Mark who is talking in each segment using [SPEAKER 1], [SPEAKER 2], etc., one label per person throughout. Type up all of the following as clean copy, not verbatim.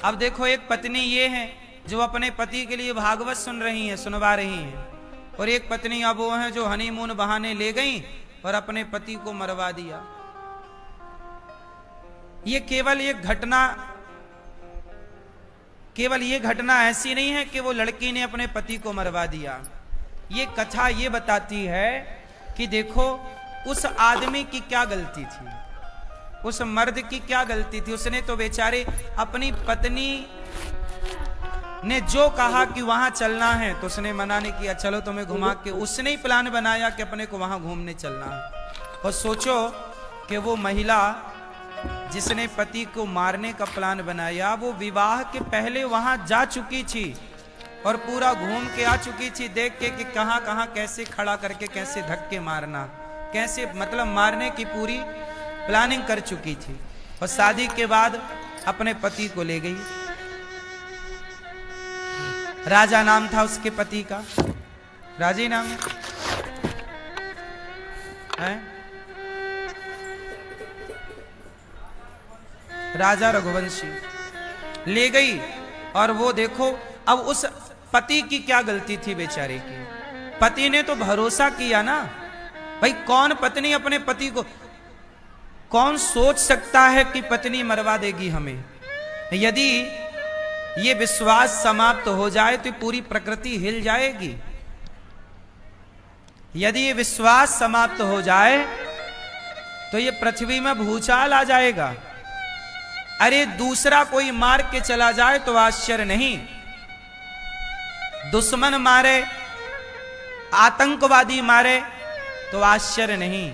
[SPEAKER 1] अब देखो, एक पत्नी ये है जो अपने पति के लिए भागवत सुन रही है, सुनवा रही है, और एक पत्नी अब वो है जो हनीमून बहाने ले गई और अपने पति को मरवा दिया। ये केवल ये घटना ऐसी नहीं है कि वो लड़की ने अपने पति को मरवा दिया। ये कथा ये बताती है कि देखो उस आदमी की क्या गलती थी, उस मर्द की क्या गलती थी। उसने तो बेचारे अपनी पत्नी ने जो कहा कि वहां चलना है तो उसने मना नहीं किया, चलो तुम्हें घुमा के, उसने ही प्लान बनाया कि अपने को वहां घूमने चलना है। और सोचो कि वो महिला जिसने पति को मारने का प्लान बनाया, वो विवाह के पहले वहां जा चुकी थी और पूरा घूम के आ चुकी थी, देख के कि कहां कहां कैसे खड़ा करके कैसे धक्के मारना, कैसे मतलब मारने की पूरी प्लानिंग कर चुकी थी। और शादी के बाद अपने पति को ले गई। राजा नाम था उसके पति का, राजी नाम है? राजा रघुवंशी ले गई। और वो देखो अब उस पति की क्या गलती थी बेचारे की। पति ने तो भरोसा किया ना भाई, कौन पत्नी अपने पति को, कौन सोच सकता है कि पत्नी मरवा देगी हमें। यदि ये विश्वास समाप्त हो जाए तो पूरी प्रकृति हिल जाएगी। यदि ये विश्वास समाप्त हो जाए तो ये पृथ्वी में भूचाल आ जाएगा। अरे दूसरा कोई मार के चला जाए तो आश्चर्य नहीं, दुश्मन मारे, आतंकवादी मारे तो आश्चर्य नहीं।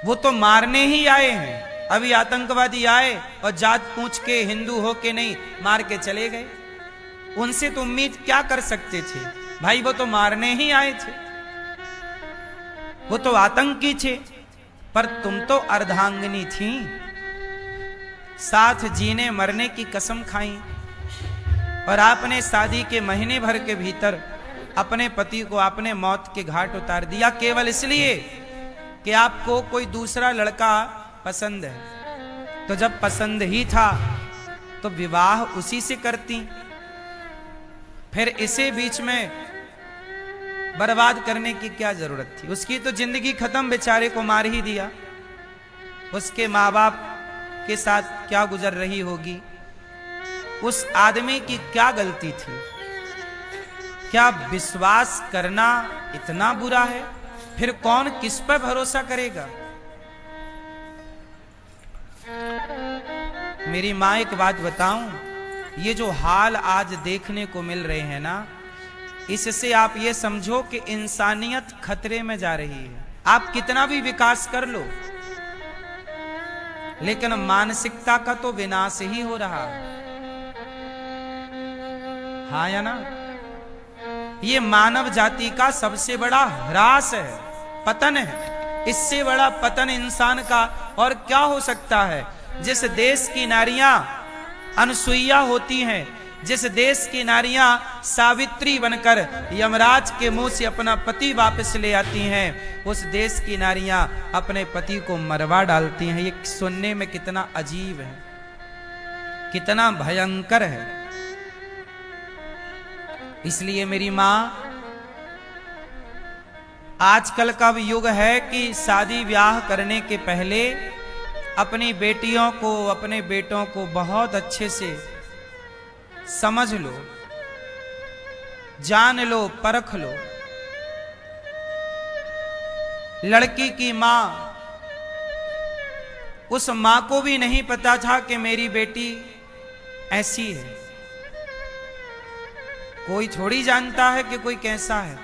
[SPEAKER 1] वो तो मारने ही आए हैं। अभी आतंकवादी आए और जात पूछ के, हिंदू हो के नहीं, मार के चले गए। उनसे तो उम्मीद क्या कर सकते थे भाई, वो तो मारने ही आए थे, वो तो आतंकी थे। पर तुम तो अर्धांगिनी थी, साथ जीने मरने की कसम खाई, और आपने शादी के महीने भर के भीतर अपने पति को आपने मौत के घाट उतार दिया, केवल इसलिए कि आपको कोई दूसरा लड़का पसंद है। तो जब पसंद ही था तो विवाह उसी से करती, फिर इसे बीच में बर्बाद करने की क्या जरूरत थी। उसकी तो जिंदगी खत्म, बेचारे को मार ही दिया। उसके माँ बाप के साथ क्या गुजर रही होगी, उस आदमी की क्या गलती थी। क्या विश्वास करना इतना बुरा है? फिर कौन किस पर भरोसा करेगा। मेरी माँ एक बात बताऊं, ये जो हाल आज देखने को मिल रहे हैं ना, इससे आप ये समझो कि इंसानियत खतरे में जा रही है। आप कितना भी विकास कर लो, लेकिन मानसिकता का तो विनाश ही हो रहा है। हाँ या ना? ये मानव जाति का सबसे बड़ा ह्रास है, पतन है। इससे बड़ा पतन इंसान का और क्या हो सकता है। जिस देश की नारियां अनसुईया होती हैं, जिस देश की नारियां सावित्री बनकर यमराज के मुंह से अपना पति वापस ले आती हैं, उस देश की नारियां अपने पति को मरवा डालती हैं। ये सुनने में कितना अजीब है, कितना भयंकर है। इसलिए मेरी मां, आजकल का युग है कि शादी ब्याह करने के पहले अपनी बेटियों को, अपने बेटों को बहुत अच्छे से समझ लो, जान लो, परख लो। लड़की की मां, उस मां को भी नहीं पता था कि मेरी बेटी ऐसी है। कोई थोड़ी जानता है कि कोई कैसा है,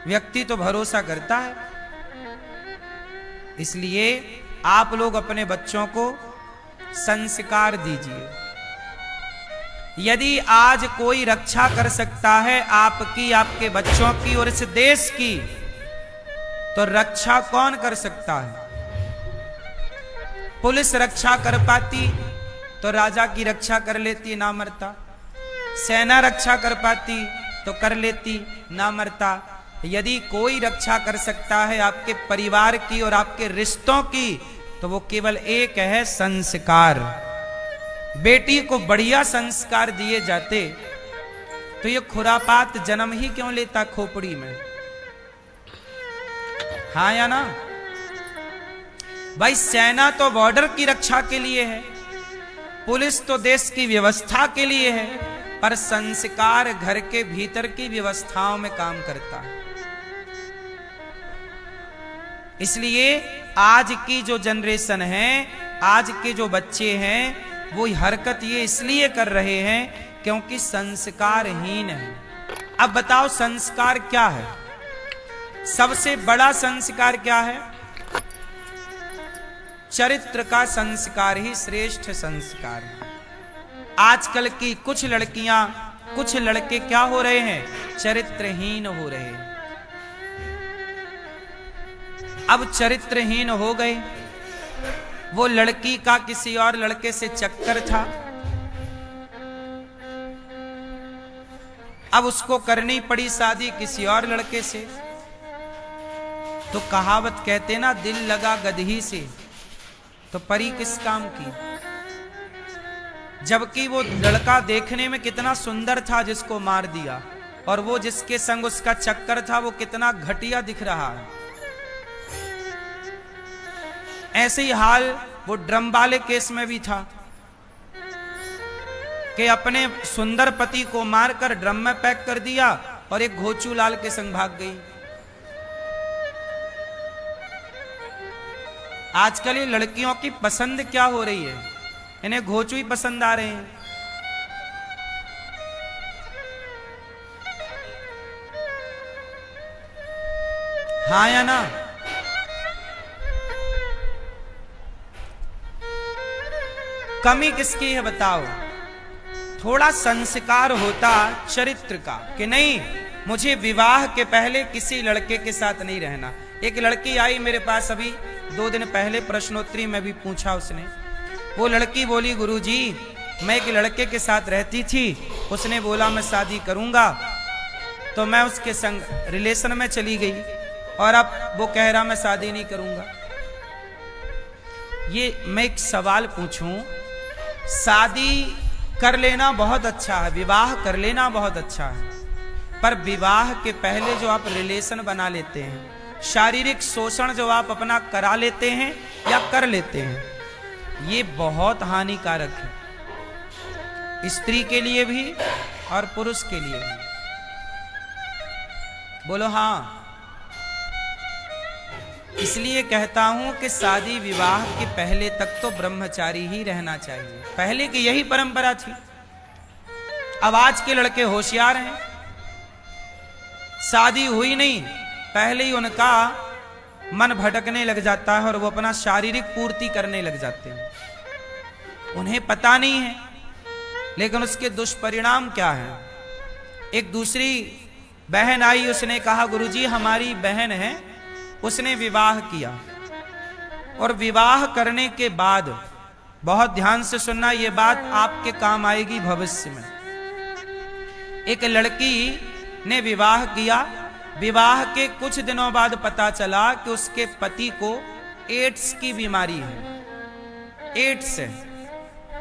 [SPEAKER 1] व्यक्ति तो भरोसा करता है। इसलिए आप लोग अपने बच्चों को संस्कार दीजिए। यदि आज कोई रक्षा कर सकता है आपकी, आपके बच्चों की और इस देश की, तो रक्षा कौन कर सकता है? पुलिस रक्षा कर पाती तो राजा की रक्षा कर लेती, ना मरता। सेना रक्षा कर पाती तो कर लेती, ना मरता। यदि कोई रक्षा कर सकता है आपके परिवार की और आपके रिश्तों की, तो वो केवल एक है, संस्कार। बेटी को बढ़िया संस्कार दिए जाते तो ये खुरापात जन्म ही क्यों लेता खोपड़ी में? हाँ या ना? भाई सेना तो बॉर्डर की रक्षा के लिए है, पुलिस तो देश की व्यवस्था के लिए है, पर संस्कार घर के भीतर की व्यवस्थाओं में काम करता है। इसलिए आज की जो जनरेशन है, आज के जो बच्चे हैं, वो हरकत ये इसलिए कर रहे हैं क्योंकि संस्कारहीन है। अब बताओ संस्कार क्या है? सबसे बड़ा संस्कार क्या है? चरित्र का संस्कार ही श्रेष्ठ संस्कार है। आजकल की कुछ लड़कियां, कुछ लड़के क्या हो रहे हैं? चरित्रहीन हो रहे हैं। अब चरित्रहीन हो गए। वो लड़की का किसी और लड़के से चक्कर था, अब उसको करनी पड़ी शादी किसी और लड़के से। तो कहावत कहते ना, दिल लगा गदही से तो परी किस काम की। जबकि वो लड़का देखने में कितना सुंदर था जिसको मार दिया, और वो जिसके संग उसका चक्कर था वो कितना घटिया दिख रहा है। ऐसे ही हाल वो ड्रम वाले केस में भी था कि अपने सुंदर पति को मारकर ड्रम में पैक कर दिया और एक घोचू लाल के संग भाग गई। आजकल ये लड़कियों की पसंद क्या हो रही है? इन्हें घोचू ही पसंद आ रहे हैं। हाँ या ना? कमी किसकी है बताओ? थोड़ा संस्कार होता चरित्र का कि नहीं, मुझे विवाह के पहले किसी लड़के के साथ नहीं रहना। एक लड़की आई मेरे पास अभी 2 दिन पहले, प्रश्नोत्तरी में भी पूछा उसने। वो लड़की बोली, गुरुजी मैं एक लड़के के साथ रहती थी, उसने बोला मैं शादी करूंगा, तो मैं उसके संग रिलेशन में चली गई और अब वो कह रहा मैं शादी नहीं करूंगा। ये मैं एक सवाल पूछूं, शादी कर लेना बहुत अच्छा है, विवाह कर लेना बहुत अच्छा है, पर विवाह के पहले जो आप रिलेशन बना लेते हैं, शारीरिक शोषण जो आप अपना करा लेते हैं या कर लेते हैं, ये बहुत हानिकारक है, स्त्री के लिए भी और पुरुष के लिए भी। बोलो हाँ। इसलिए कहता हूं कि शादी विवाह के पहले तक तो ब्रह्मचारी ही रहना चाहिए। पहले की यही परंपरा थी। अब आज के लड़के होशियार हैं, शादी हुई नहीं पहले ही उनका मन भटकने लग जाता है और वो अपना शारीरिक पूर्ति करने लग जाते हैं। उन्हें पता नहीं है, लेकिन उसके दुष्परिणाम क्या है। एक दूसरी बहन आई, उसने कहा गुरुजी हमारी बहन है, उसने विवाह किया और विवाह करने के बाद, बहुत ध्यान से सुनना, ये बात आपके काम आएगी भविष्य में। एक लड़की ने विवाह किया, विवाह के कुछ दिनों बाद पता चला कि उसके पति को एड्स की बीमारी है, एड्स है।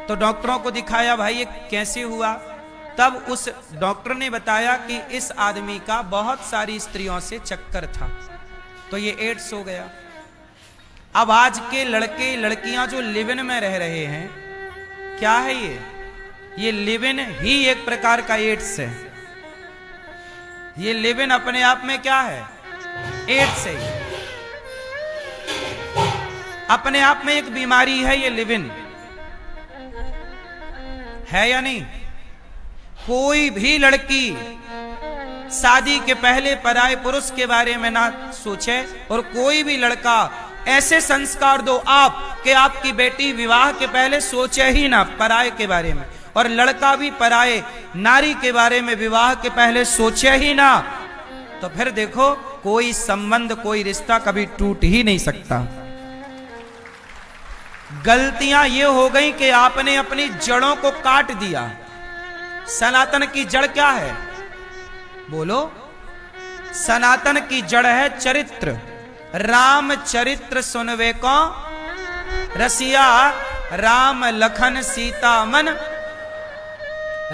[SPEAKER 1] तो डॉक्टरों को दिखाया, भाई ये कैसे हुआ? तब उस डॉक्टर ने बताया कि इस आदमी का बहुत सारी स्त्रियों से चक्कर था, तो ये एड्स हो गया। अब आज के लड़के लड़कियां जो लिव इन में रह रहे हैं, क्या है ये लिव इन ही एक प्रकार का एड्स है। ये लिव इन अपने आप में क्या है? एड्स है। अपने आप में एक बीमारी है ये लिव इन, है या नहीं? कोई भी लड़की शादी के पहले पराये पुरुष के बारे में ना सोचे, और कोई भी लड़का ऐसे संस्कार दो आप कि आपकी बेटी विवाह के पहले सोचे ही ना पराये के बारे में, और लड़का भी पराये नारी के बारे में विवाह के पहले सोचे ही ना, तो फिर देखो कोई संबंध, कोई रिश्ता कभी टूट ही नहीं सकता। गलतियां ये हो गई कि आपने अपनी जड़ों को काट दिया। सनातन की जड़ क्या है? बोलो। सनातन की जड़ है चरित्र। राम चरित्र सुनवे को रसिया राम लखन सीता मन।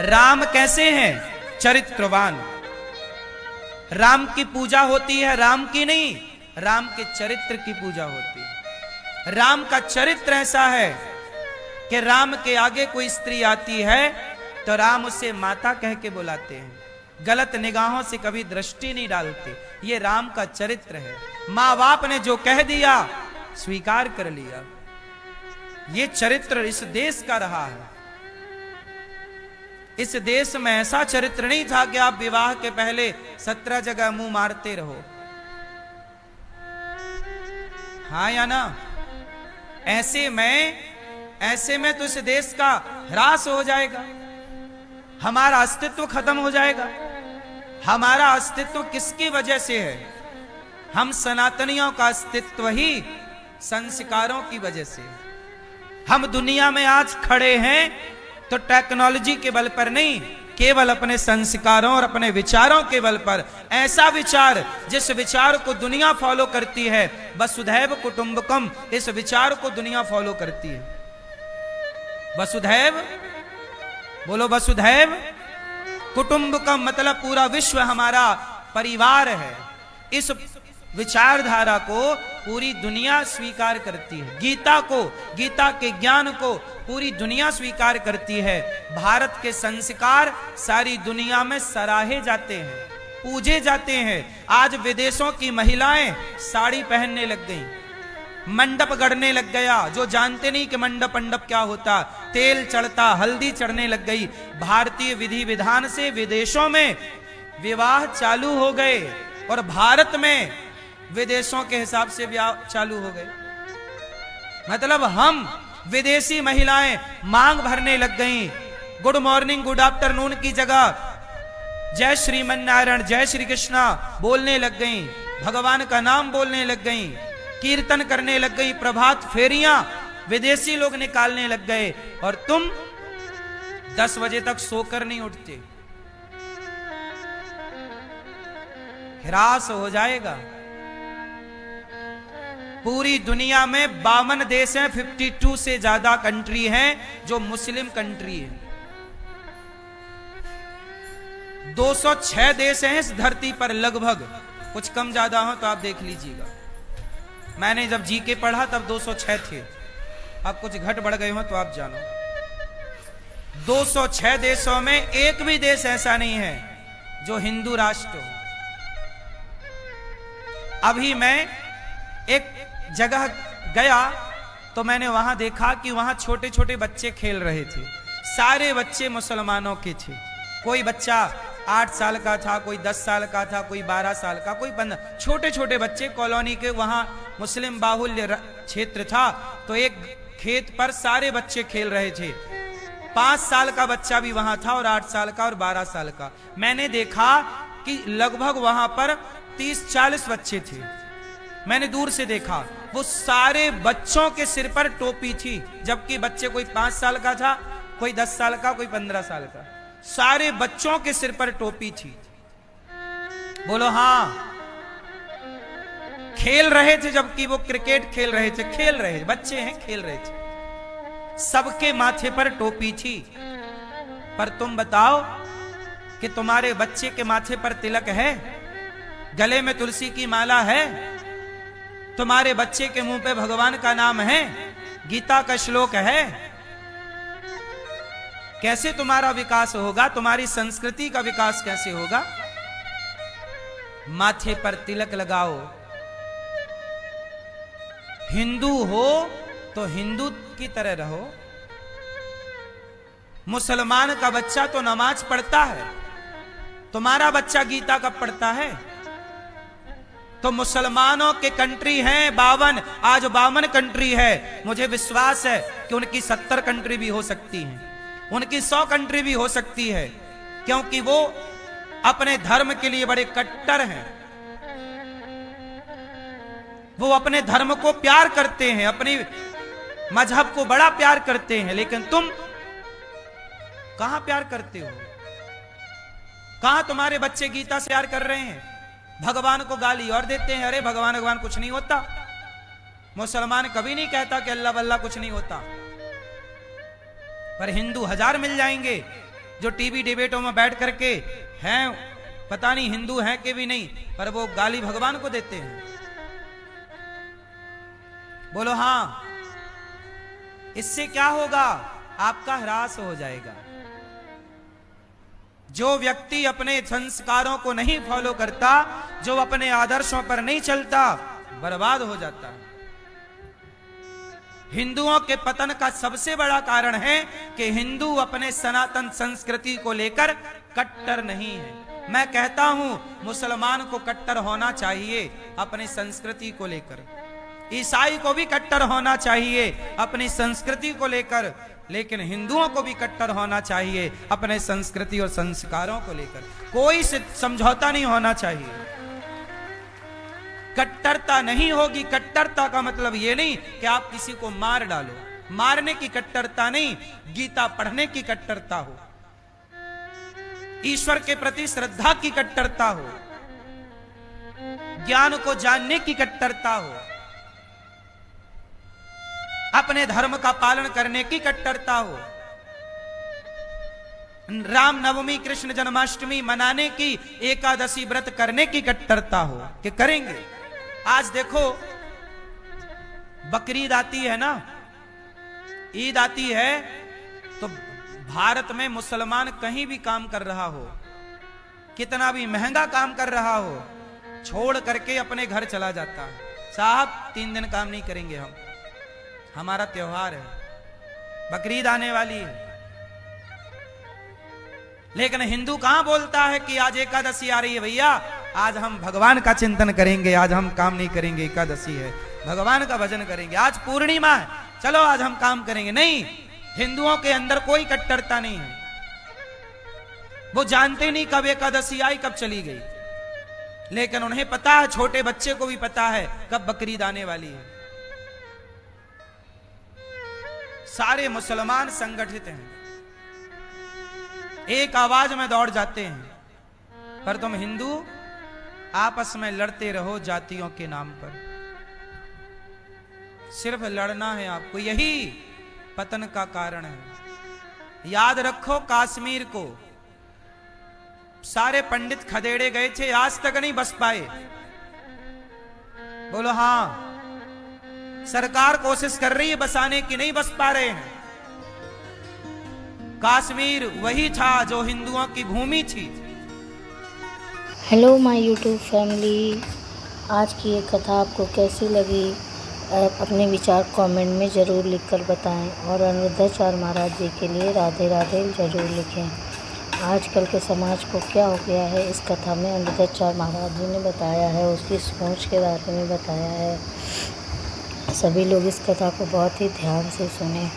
[SPEAKER 1] राम कैसे हैं? चरित्रवान। राम की पूजा होती है, राम की नहीं, राम के चरित्र की पूजा होती है। राम का चरित्र ऐसा है कि राम के आगे कोई स्त्री आती है तो राम उसे माता कह के बुलाते हैं, गलत निगाहों से कभी दृष्टि नहीं डालते। ये राम का चरित्र है। माँ बाप ने जो कह दिया स्वीकार कर लिया। ये चरित्र इस देश का रहा है। इस देश में ऐसा चरित्र नहीं था कि आप विवाह के पहले 17 जगह मुंह मारते रहो। हाँ या ना? ऐसे में तो इस देश का ह्रास हो जाएगा, हमारा अस्तित्व खत्म हो जाएगा। हमारा अस्तित्व किसकी वजह से है? हम सनातनियों का अस्तित्व ही संस्कारों की वजह से। हम दुनिया में आज खड़े हैं तो टेक्नोलॉजी के बल पर नहीं, केवल अपने संस्कारों और अपने विचारों के बल पर। ऐसा विचार जिस विचार को दुनिया फॉलो करती है, वसुधैव कुटुंबकम, इस विचार को दुनिया फॉलो करती है। वसुधैव, बोलो वसुधैव कुटुंबकम, मतलब पूरा विश्व हमारा परिवार है। इस विचारधारा को पूरी दुनिया स्वीकार करती है। गीता के ज्ञान को पूरी दुनिया स्वीकार करती है। भारत के संस्कार सारी दुनिया में सराहे जाते हैं, पूजे जाते हैं। आज विदेशों की महिलाएं साड़ी पहनने लग गईं, मंडप गढ़ने लग गया। जो जानते नहीं कि मंडप क्या होता, तेल चढ़ता, हल्दी चढ़ने लग गई। भारतीय विधि विधान से विदेशों में विवाह चालू हो गए और भारत में विदेशों के हिसाब से विवाह चालू हो गए। मतलब हम विदेशी महिलाएं मांग भरने लग गईं। गुड मॉर्निंग, गुड आफ्टरनून की जगह जय श्रीमन नारायण, जय श्री कृष्णा बोलने लग गईं, भगवान का नाम बोलने लग गईं, कीर्तन करने लग गई, प्रभात फेरियां विदेशी लोग निकालने लग गए। और तुम 10 बजे तक सोकर नहीं उठते। ह्रास हो जाएगा। पूरी दुनिया में 52 देश हैं, 52 से ज्यादा कंट्री हैं जो मुस्लिम कंट्री है। 206 देश हैं इस धरती पर लगभग, कुछ कम ज्यादा हो तो आप देख लीजिएगा। मैंने जब जीके पढ़ा तब 206 थे, अब कुछ घट बढ़ गए हो तो आप जानो। 206 देशों में एक भी देश ऐसा नहीं है जो हिंदू राष्ट्र हो। अभी मैं एक जगह गया तो मैंने वहां देखा कि वहां छोटे छोटे बच्चे खेल रहे थे। सारे बच्चे मुसलमानों के थे। कोई बच्चा 8 साल का था, कोई 10 साल का था, कोई 12 साल का, कोई 15। छोटे छोटे बच्चे कॉलोनी के, वहां मुस्लिम बाहुल्य क्षेत्र था तो एक खेत पर सारे बच्चे खेल रहे थे। 5 साल का बच्चा भी वहां था और 8 साल का और 12 साल का। मैंने देखा कि लगभग वहां पर 30-40 बच्चे थे। मैंने दूर से देखा, वो सारे बच्चों के सिर पर टोपी थी, जबकि बच्चे कोई 5 साल का था, कोई 10 साल का, कोई 15 साल का। सारे बच्चों के सिर पर टोपी थी। बोलो हाँ। खेल रहे थे, जबकि वो क्रिकेट खेल रहे थे, बच्चे हैं, खेल रहे थे। सबके माथे पर टोपी थी। पर तुम बताओ कि तुम्हारे बच्चे के माथे पर तिलक है, गले में तुलसी की माला है, तुम्हारे बच्चे के मुंह पे भगवान का नाम है, गीता का श्लोक है। कैसे तुम्हारा विकास होगा? तुम्हारी संस्कृति का विकास कैसे होगा? माथे पर तिलक लगाओ। हिंदू हो तो हिंदू की तरह रहो। मुसलमान का बच्चा तो नमाज पढ़ता है, तुम्हारा बच्चा गीता कब पढ़ता है? तो मुसलमानों के कंट्री हैं 52, आज 52 कंट्री है। मुझे विश्वास है कि उनकी 70 कंट्री भी हो सकती हैं, उनकी 100 कंट्री भी हो सकती है, क्योंकि वो अपने धर्म के लिए बड़े कट्टर हैं। वो अपने धर्म को प्यार करते हैं, अपने मजहब को बड़ा प्यार करते हैं। लेकिन तुम कहां प्यार करते हो? कहां तुम्हारे बच्चे गीता से प्यार कर रहे हैं? भगवान को गाली और देते हैं, अरे भगवान कुछ नहीं होता। मुसलमान कभी नहीं कहता कि अल्लाह वल्लाह कुछ नहीं होता। पर हिंदू हजार मिल जाएंगे जो टीवी डिबेटों में बैठ करके हैं, पता नहीं हिंदू हैं कि भी नहीं, पर वो गाली भगवान को देते हैं। बोलो हाँ। इससे क्या होगा? आपका ह्रास हो जाएगा। जो व्यक्ति अपने संस्कारों को नहीं फॉलो करता, जो अपने आदर्शों पर नहीं चलता, बर्बाद हो जाता है। हिंदुओं के पतन का सबसे बड़ा कारण है कि हिंदू अपने सनातन संस्कृति को लेकर कट्टर नहीं है। मैं कहता हूं मुसलमान को कट्टर होना चाहिए अपनी संस्कृति को लेकर, ईसाई को भी कट्टर होना चाहिए अपनी संस्कृति को लेकर, लेकिन हिंदुओं को भी कट्टर होना चाहिए अपने संस्कृति और संस्कारों को लेकर। कोई से समझौता नहीं होना चाहिए। कट्टरता नहीं होगी। कट्टरता का मतलब यह नहीं कि आप किसी को मार डालो, मारने की कट्टरता नहीं, गीता पढ़ने की कट्टरता हो, ईश्वर के प्रति श्रद्धा की कट्टरता हो, ज्ञान को जानने की कट्टरता हो, अपने धर्म का पालन करने की कट्टरता हो, राम नवमी कृष्ण जन्माष्टमी मनाने की, एकादशी व्रत करने की कट्टरता हो कि करेंगे। आज देखो बकरीद आती है ना, ईद आती है, तो भारत में मुसलमान कहीं भी काम कर रहा हो, कितना भी महंगा काम कर रहा हो, छोड़ करके अपने घर चला जाता है। साहब 3 दिन काम नहीं करेंगे हम, हमारा त्योहार है, बकरीद आने वाली है। लेकिन हिंदू कहां बोलता है कि आज एकादशी आ रही है भैया, आज हम भगवान का चिंतन करेंगे, आज हम काम नहीं करेंगे, एकादशी है, भगवान का भजन करेंगे, आज पूर्णिमा है, चलो आज हम काम करेंगे। नहीं, हिंदुओं के अंदर कोई कट्टरता नहीं है। वो जानते नहीं कब एकादशी आई, कब चली गई, लेकिन उन्हें पता है, छोटे बच्चे को भी पता है कब बकरीद आने वाली है। सारे मुसलमान संगठित हैं, एक आवाज में दौड़ जाते हैं, पर तुम हिंदू आपस में लड़ते रहो जातियों के नाम पर। सिर्फ लड़ना है आपको, यही पतन का कारण है। याद रखो कश्मीर को सारे पंडित खदेड़े गए थे, आज तक नहीं बस पाए। बोलो हाँ। सरकार कोशिश कर रही है बसाने की, नहीं बस पा रहे हैं। कश्मीर वही था जो हिंदुओं की भूमि थी।
[SPEAKER 2] हेलो माय यूट्यूब फैमिली, आज की ये कथा आपको कैसी लगी? अपने विचार कमेंट में ज़रूर लिखकर बताएं और अनिरुद्धाचार्य महाराज जी के लिए राधे राधे ज़रूर लिखें। आजकल के समाज को क्या हो गया है, इस कथा में अनिरुद्धाचार्य महाराज जी ने बताया है, उसकी सोच के बारे में बताया है। सभी लोग इस कथा को बहुत ही ध्यान से सुने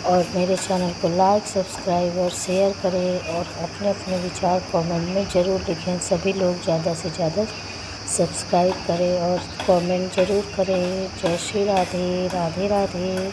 [SPEAKER 2] और मेरे चैनल को लाइक, सब्सक्राइब और शेयर करें और अपने अपने विचार कमेंट में ज़रूर लिखें। सभी लोग ज़्यादा से ज़्यादा सब्सक्राइब करें और कमेंट ज़रूर करें। जय श्री राधे, राधे राधे।